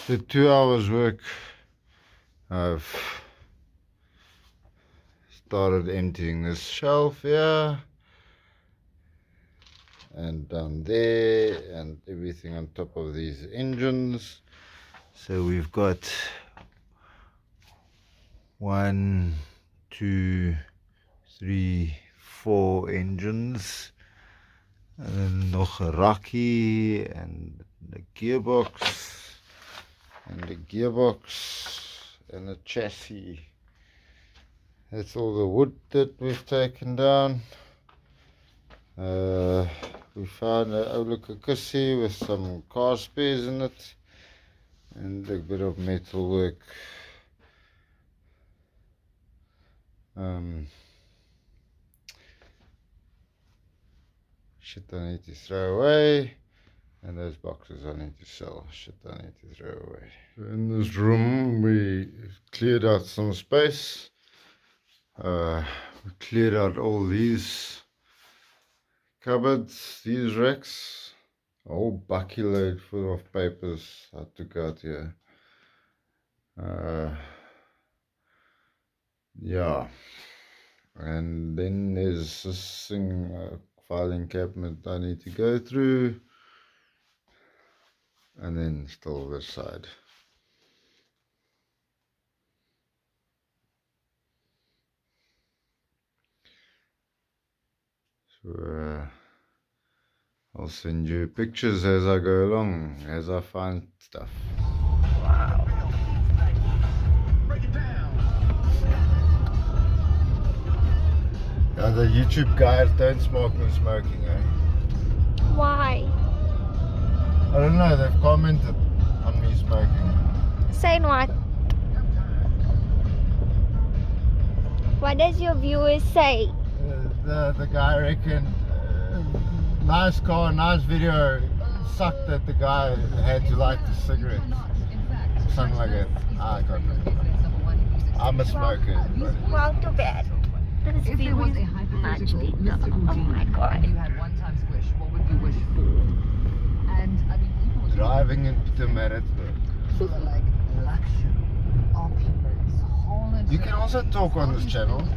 The 2 hours work, I've started emptying this shelf here and down there and everything on top of these engines. So we've got 1, 2, 3, 4 engines, and then nog a rakkie and the gearbox and the chassis. That's all the wood that we've taken down. We found an oulike kussie with some car spares in it and a bit of metal work. Shit I need to throw away, and those boxes I need to sell. Shit I need to throw away. So in this room we cleared out some space. We cleared out all these cupboards, these racks, a whole bucket load full of papers I took out here. Yeah, and then there's this thing, filing cabinet I need to go through, and then still this side. So I'll send you pictures as I go along, as I find stuff. Wow. Yeah, the YouTube guys don't smoke me smoking, eh? Why? I don't know, they've commented on me smoking. Saying what? What does your viewers say? The guy reckoned, nice car, nice video, sucked that the guy had to light the cigarette. Something like that. I can't remember. I'm a smoker. Well, too bad. This view is much better. Oh my god. You had one time's wish, what would you wish for? And I mean, Driving into Pietermaritzburg. like luxury, opulence, wholeness. You can also talk on this channel.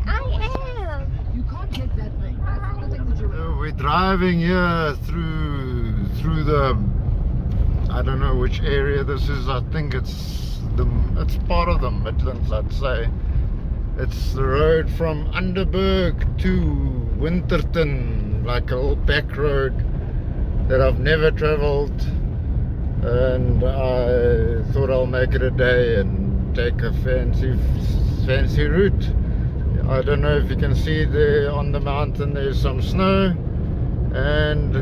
I am. You can't get that thing. That's the thing that you're. We're driving here through the, I don't know which area this is. I think it's part of the Midlands, I'd say. It's the road from Underberg to Winterton, like a little back road that I've never travelled, and I thought I'll make it a day and take a fancy route. I don't know if you can see there on the mountain there's some snow, and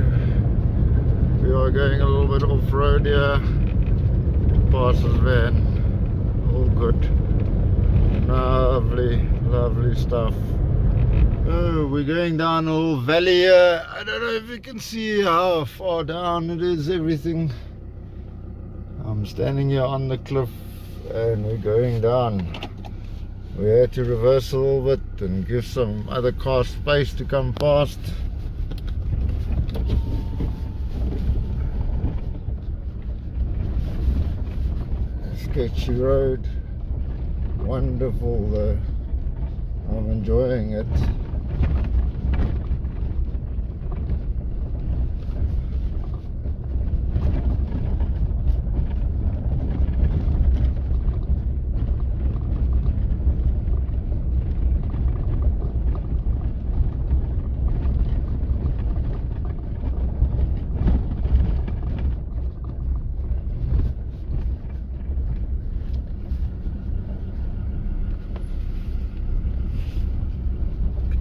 we are going a little bit off-road here. Passes van, all good. Lovely stuff. Oh, we're going down a little valley here. I don't know if you can see how far down it is, everything. I'm standing here on the cliff and we're going down. We had to reverse a little bit and give some other cars space to come past. Sketchy road. Wonderful though. I'm enjoying it.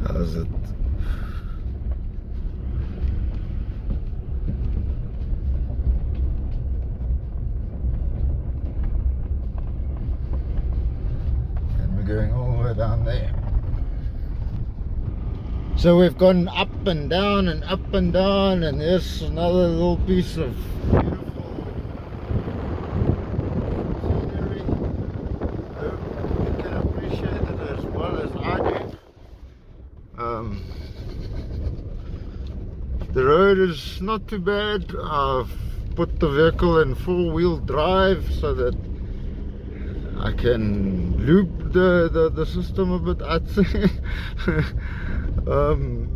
How's it? And we're going all the way down there. So we've gone up and down and up and down, and there's another little piece of beautiful scenery. Hope you can appreciate it as well as I do. The road is not too bad. I've put the vehicle in 4-wheel drive so that I can loop the system a bit, I'd say.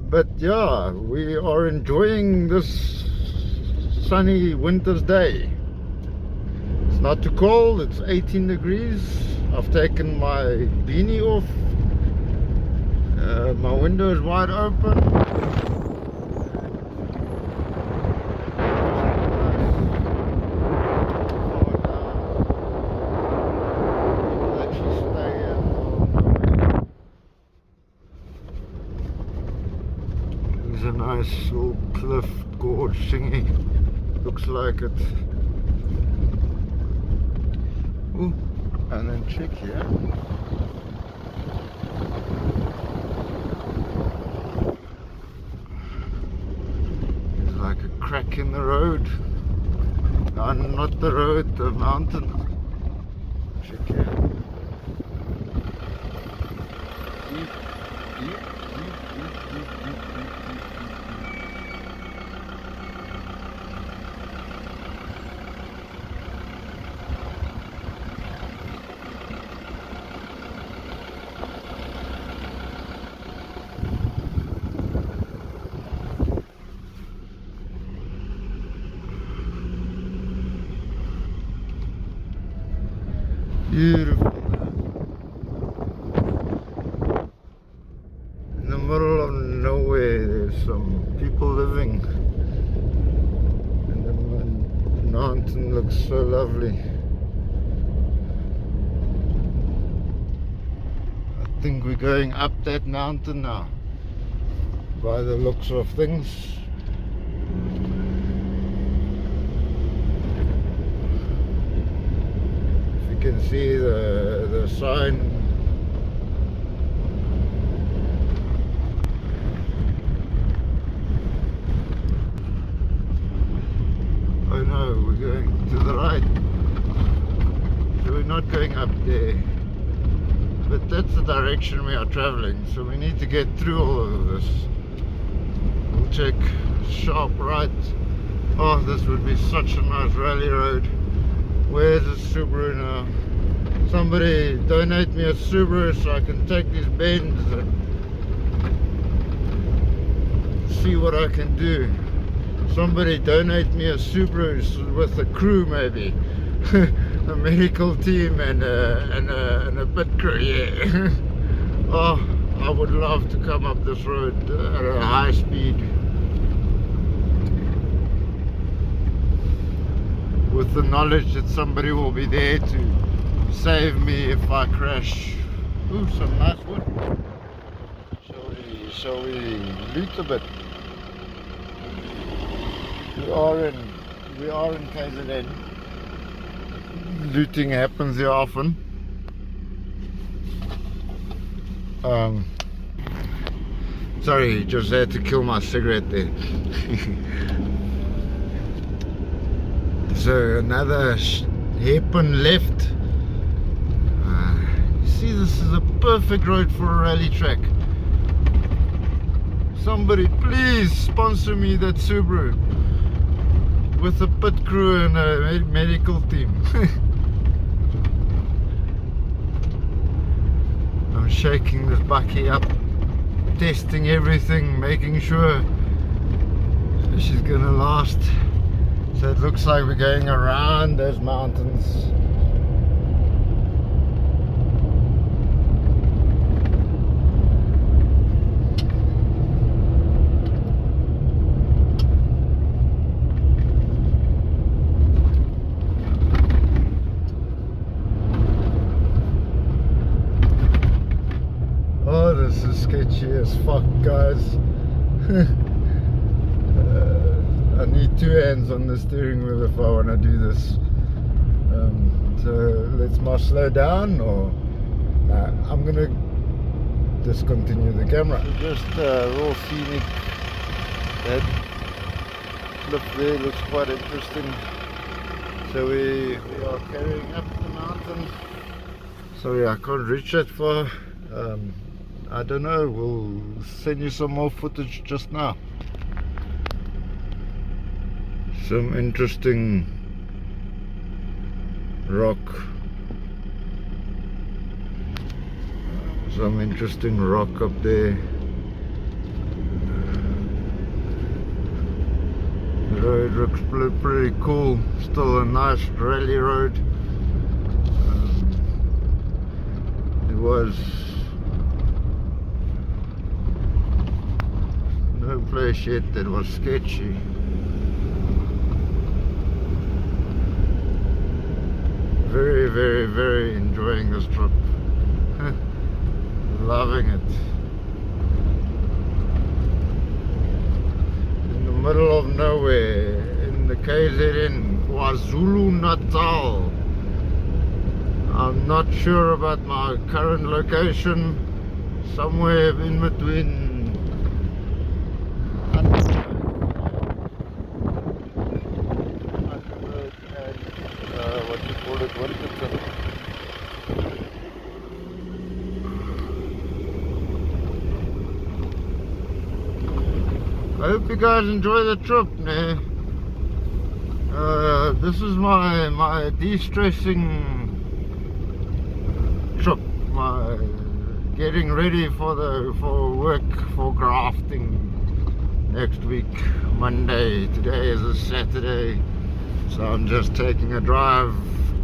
But yeah, we are enjoying this sunny winter's day. It's not too cold, it's 18 degrees. I've taken my beanie off. My window is wide open. There's a nice little cliff gorge thingy. Looks like it. Ooh, and then check here. There's like a crack in the road. No, not the road, the mountain. Check here. Deep, deep, deep. Beautiful. In the middle of nowhere, there's some people living, and the mountain looks so lovely. I think we're going up that mountain now, by the looks of things. You can see the sign. Oh no, we're going to the right, so we're not going up there, but that's the direction we are traveling, so we need to get through all of this. We'll check sharp right. Oh, this would be such a nice rally road. Where's the Subaru now? Somebody donate me a Subaru so I can take these bends and see what I can do. Somebody donate me a Subaru with a crew, maybe. A medical team and a pit crew, yeah. Oh, I would love to come up this road at a high speed, with the knowledge that somebody will be there to save me if I crash. Ooh, some nice wood. Shall we loot a bit? We are in KZN. Looting happens here often. Sorry, just had to kill my cigarette there. So another hairpin left. You see, this is a perfect road for a rally track. Somebody please sponsor me that Subaru with a pit crew and a medical team. I'm shaking this bucky up, testing everything, making sure she's gonna last. So it looks like we're going around those mountains. Oh, this is sketchy as fuck, guys. I need two hands on the steering wheel if I want to do this. So let's more slow down, or I'm gonna discontinue the camera. So just raw scenic. That cliff there looks quite interesting. So we are carrying up the mountain. Sorry, I can't reach that far. I don't know, we'll send you some more footage just now. Some interesting rock. Some interesting rock up there. The road looks pretty cool. Still a nice rally road. There was no place yet that was sketchy. Very, very, very enjoying this trip. Loving it. In the middle of nowhere, in the KZN, KwaZulu-Natal. I'm not sure about my current location. Somewhere in between. I hope you guys enjoy the trip, nah. This is my de-stressing trip, my getting ready for work, for grafting next week, Monday. Today is a Saturday, so I'm just taking a drive,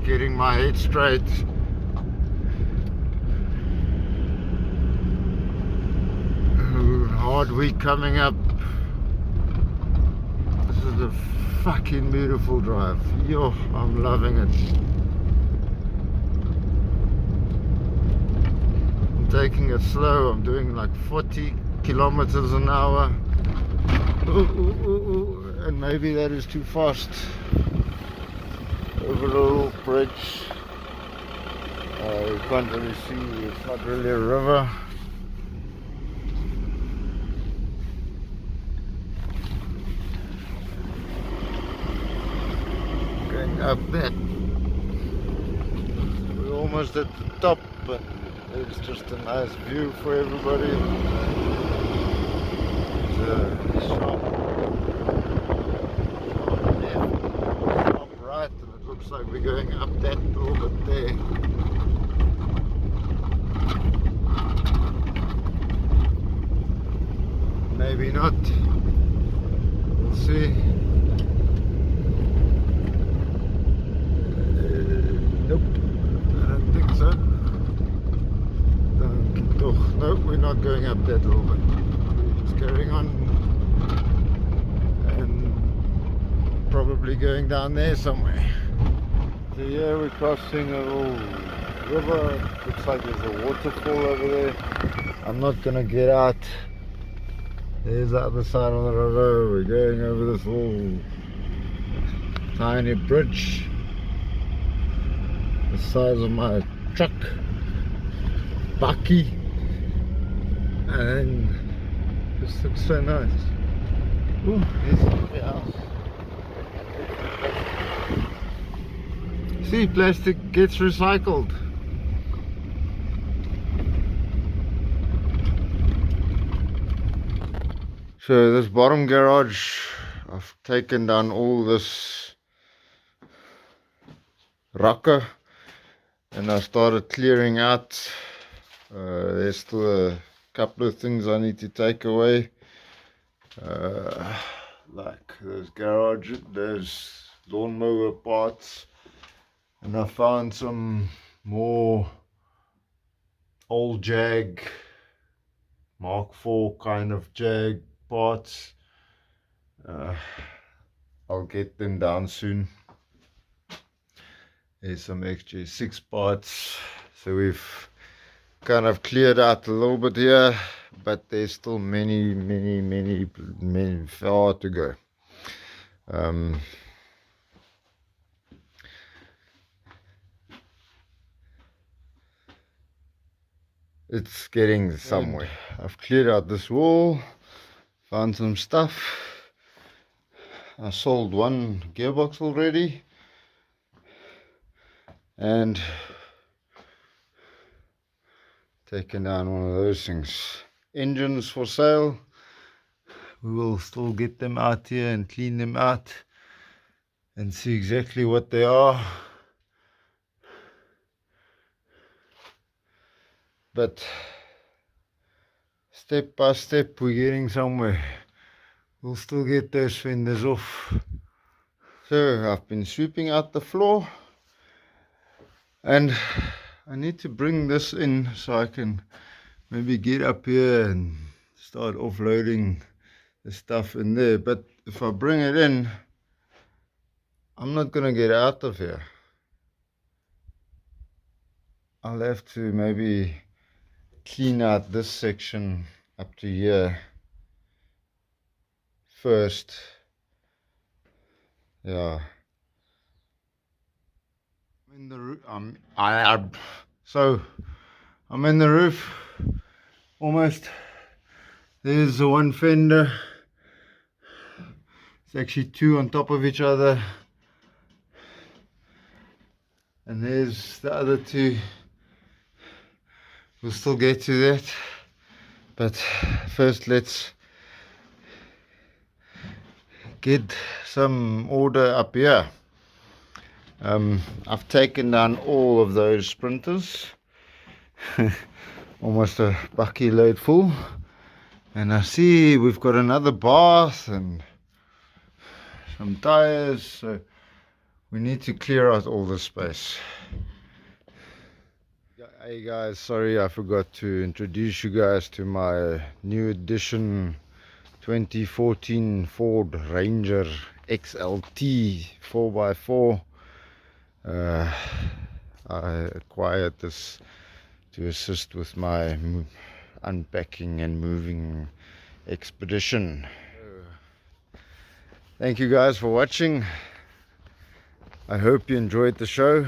getting my head straight. Hard week coming up. This is a fucking beautiful drive. Yo, I'm loving it. I'm taking it slow. I'm doing like 40 kilometers an hour. And maybe that is too fast. Over a little bridge. You can't really see. It's not really a river. Up there. We're almost at the top, but it's just a nice view for everybody. It's a sharp left, sharp right, and it looks like we're going up that little bit there. Maybe not. We'll see. No, we're not going up that little bit. We're just carrying on and probably going down there somewhere. So yeah, we're crossing a little river. Looks like there's a waterfall over there. I'm not gonna get out. There's the other side of the river. We're going over this little tiny bridge the size of my truck. Bucky. And this looks so nice. Ooh, there's something else. See, plastic gets recycled. So this bottom garage, I've taken down all this rocker and I started clearing out. There's still a couple of things I need to take away, like those garage, those lawnmower parts, and I found some more old Jag Mark IV kind of Jag parts. I'll get them down soon. There's some XJ6 parts, so we've kind of cleared out a little bit here, but there's still many far to go. It's getting somewhere. I've cleared out this wall, found some stuff. I sold one gearbox already, and taken down one of those things. Engines for sale. We will still get them out here and clean them out. and see exactly what they are. But step by step we're getting somewhere. We'll still get those fenders off. So I've been sweeping out the floor, and I need to bring this in so I can maybe get up here and start offloading the stuff in there. But if I bring it in, I'm not gonna get out of here. I'll have to maybe clean out this section up to here first. Yeah. I'm in the roof. So I'm in the roof almost. There's the one fender. It's actually two on top of each other. And there's the other two. We'll still get to that. But first let's get some order up here. I've taken down all of those sprinters. Almost a bucket load full. And I see we've got another bath and some tires, so we need to clear out all this space. Hey guys, sorry I forgot to introduce you guys to my new edition 2014 Ford Ranger XLT 4x4. I acquired this to assist with my unpacking and moving expedition. Thank you guys for watching. I hope you enjoyed the show.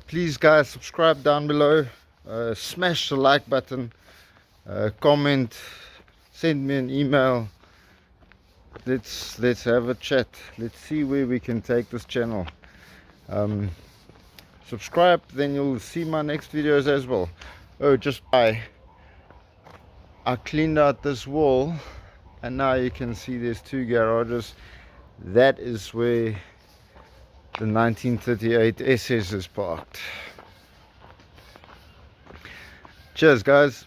Please guys, subscribe down below, smash the like button, comment, send me an email. Let's have a chat. Let's see where we can take this channel. Subscribe, then you'll see my next videos as well. Oh, just I cleaned out this wall, and now you can see there's two garages. That is where the 1938 SS is parked. Cheers guys.